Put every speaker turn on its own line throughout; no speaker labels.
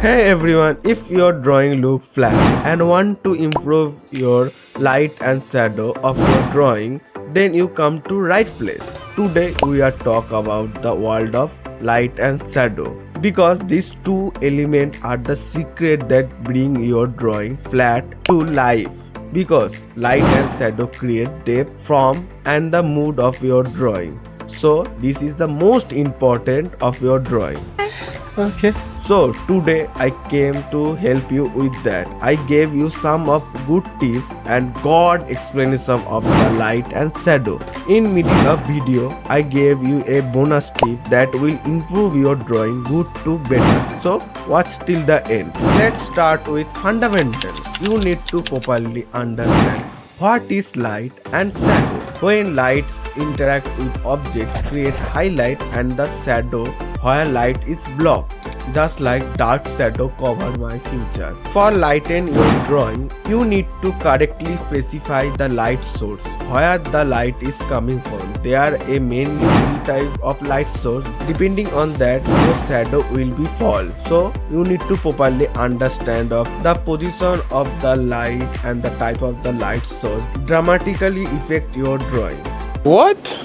Hey everyone, if your drawing looks flat and want to improve your light and shadow of your drawing, then you come to right place. Today we are talk about the world of light and shadow because these two elements are the secret that bring your drawing flat to life. Because light and shadow create depth, form and the mood of your drawing. So this is the most important of your drawing.
Okay.
So today I came to help you with that. I gave you some of good tips and God explanation of the light and shadow. In middle of video, I gave you a bonus tip that will improve your drawing good to better. So watch till the end. Let's start with fundamentals. You need to properly understand what is light and shadow. When lights interact with object, create highlight and the shadow where light is blocked. Just like dark shadow cover my future. For lighten your drawing, you need to correctly specify the light source, where the light is coming from. There are a mainly three types of light source. Depending on that, your shadow will be fall. So you need to properly understand of the position of the light and the type of the light source dramatically affect your drawing.
What?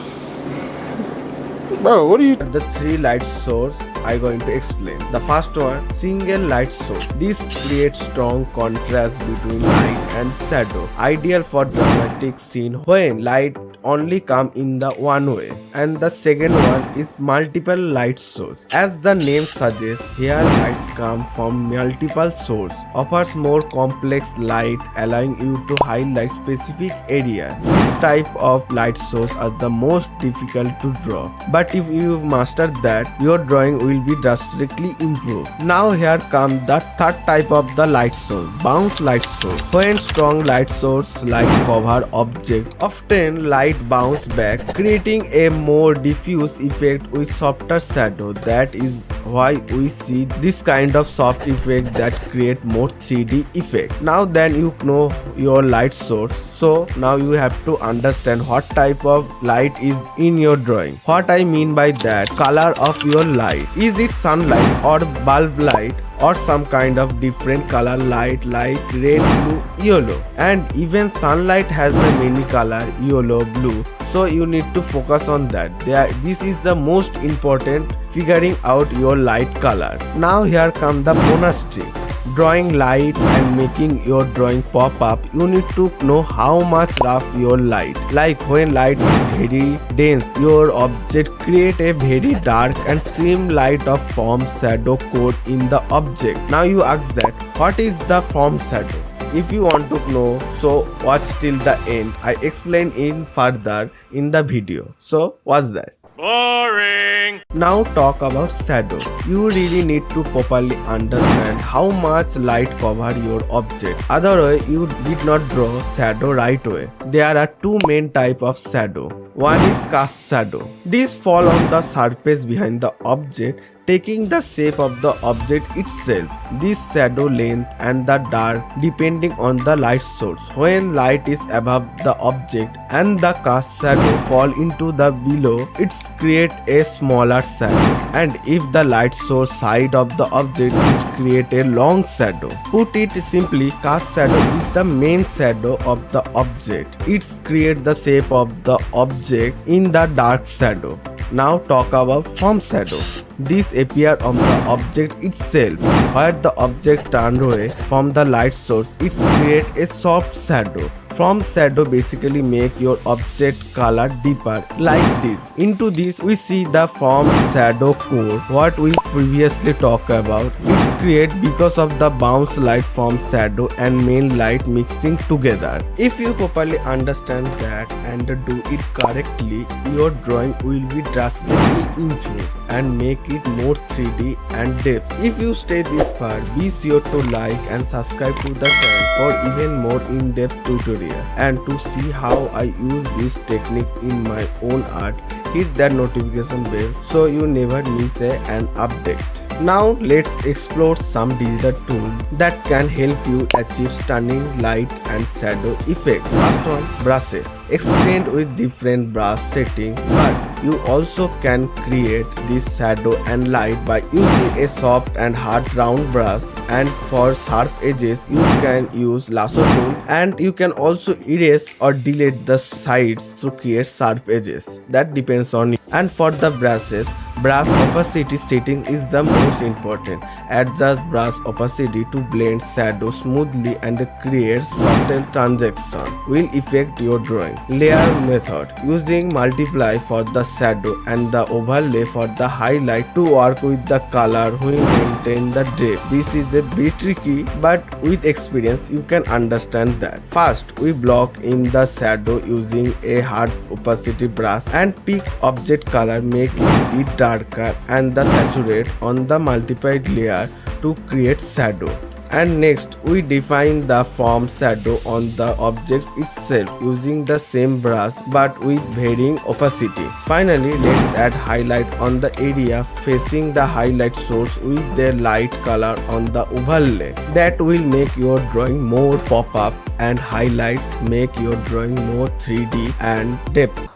Bro, what are you?
The three light source I going to explain. The first one, single light source. This creates strong contrast between light and shadow, ideal for dramatic scene when light only come in the one way. And the second one is multiple light source. As the name suggests, here lights come from multiple source, offers more complex light, allowing you to highlight specific area. This type of light source are the most difficult to draw, but if you master that, your drawing will be drastically improved. Now here comes the third type of the light source, bounce light source. When strong light source like cover object, often light bounce back, creating a more diffuse effect with softer shadow. That is why we see this kind of soft effect that create more 3D effect. Now then you know your light source, so now you have to understand what type of light is in your drawing. What I mean by that, color of your light. Is it sunlight or bulb light or some kind of different color light like red, blue, yellow? And even sunlight has the many color, yellow, blue. So you need to focus on that. This is the most important, figuring out your light color. Now here come the bonus trick. Drawing light and making your drawing pop up, you need to know how much rough your light. Like when light is very dense, your object create a very dark and slim light of form shadow code in the object. Now you ask that, what is the form shadow? If you want to know, so watch till the end. I explain in further in the video. So watch that.
Boring.
Now talk about shadow. You really need to properly understand how much light cover your object. Otherwise, you did not draw shadow right way. There are two main type of shadow. One is cast shadow. These fall on the surface behind the object, taking the shape of the object itself. This shadow length and the dark depending on the light source. When light is above the object and the cast shadow fall into the below, it's create a smaller shadow. And if the light source side of the object, it create a long shadow. Put it simply, cast shadow is the main shadow of the object. It's create the shape of the object in the dark shadow. Now talk about form shadow. This appear on the object itself, where the object turned away from the light source. It create a soft shadow. From shadow basically make your object color deeper like this. Into this we see the form shadow core, what we previously talked about. It's create because of the bounce light from shadow and main light mixing together. If you properly understand that and do it correctly, your drawing will be drastically improved and make it more 3D and depth. If you stay this far, be sure to like and subscribe to the channel for even more in-depth tutorial. And to see how I use this technique in my own art, hit that notification bell so you never miss an update. Now let's explore some digital tools that can help you achieve stunning light and shadow effect. First one, brushes. Explained with different brush setting, but You also can create this shadow and light by using a soft and hard round brush, and for sharp edges you can use lasso tool, and you can also erase or delete the sides to create sharp edges. That depends on you. And for the brushes, brush opacity setting is the most important. Adjust brush opacity to blend shadow smoothly and create subtle transition will affect your drawing. Layer method, using multiply for the shadow and the overlay for the highlight to work with the color while maintain the depth. This is a bit tricky, but with experience you can understand that. First, we block in the shadow using a hard opacity brush and pick object color, make it bit darker and the saturate on the multiplied layer to create shadow. And next we define the form shadow on the objects itself using the same brush but with varying opacity. Finally, let's add highlight on the area facing the highlight source with their light color on the overlay. That will make your drawing more pop up, and highlights make your drawing more 3D and depth.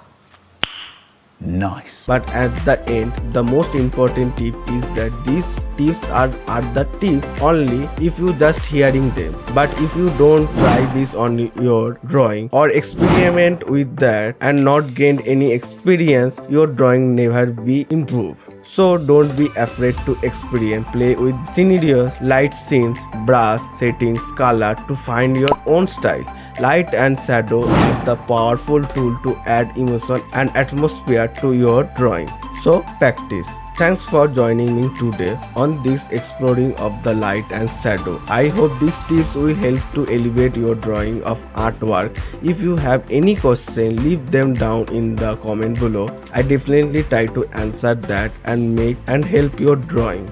Nice.
But at the end, the most important tip is that these tips are the tips only if you just hearing them. But if you don't try this on your drawing or experiment with that and not gain any experience, your drawing never be improved. So don't be afraid to experiment, play with scenarios, light scenes, brush settings, color to find your own style. Light and shadow are the powerful tool to add emotion and atmosphere to your drawing. So practice. Thanks for joining me today on this exploring of the light and shadow. I hope these tips will help to elevate your drawing of artwork. If you have any question, leave them down in the comment below. I definitely try to answer that and make and help your drawing.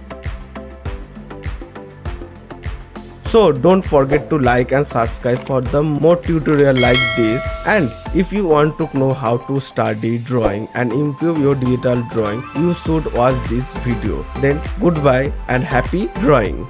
So don't forget to like and subscribe for the more tutorial like this. And if you want to know how to study drawing and improve your digital drawing, you should watch this video. Then goodbye and happy drawing.